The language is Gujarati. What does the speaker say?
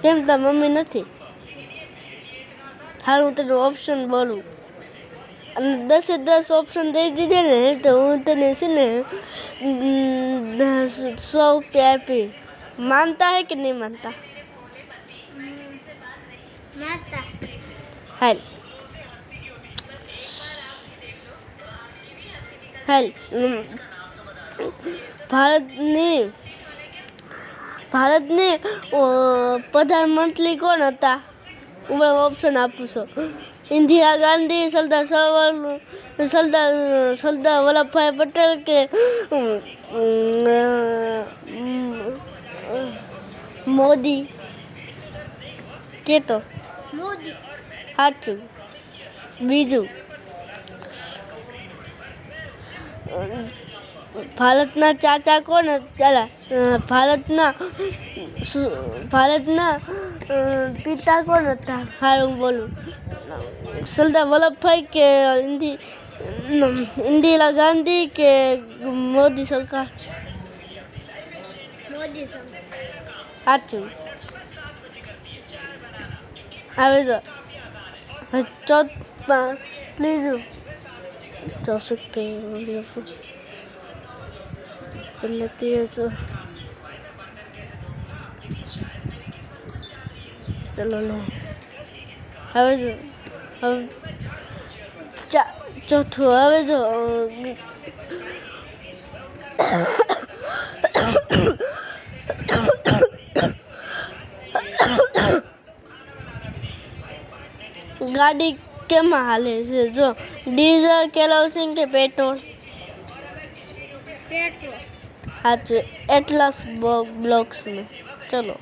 કેમ તાર મમ્મી નથી? હાલ હું તને ઓપ્શન બોલું અને 10 એ 10 ઓપ્શન દઈ દીધે ને તો હું તને છે ને 100 રૂપિયા આપી. માનતા હે કે નહીં માનતા? માતા હાલ હાલ ભારતની પ્રધાનમંત્રી કોણ હતા? હું ઓપ્શન આપું છું. ઇન્દિરા ગાંધી, સરદાર વલ્લભભાઈ પટેલ કે મોદી? કેતો મોદી. સાચું. બીજું, ભારતના ચાચા કોણ હતા? ભારતના પિતા કોણ હતા? હાલ હું બોલું. સરદાર વલ્લભભાઈ કે ઇન્દિરા ગાંધી કે મોદી સરકાર? મોદી સરકાર. સાચું. આવે જો ત્રીજું ચોસઠ ચલો લે. હવે જો ચોથું. હવે જો ગાડી કેમાં હાલે છે? જો ડીઝલ, કેરોસીન કે પેટ્રોલ? પેટ્રોલ. સાચું. એટલાસ બ્લોક્સ में. ચલો.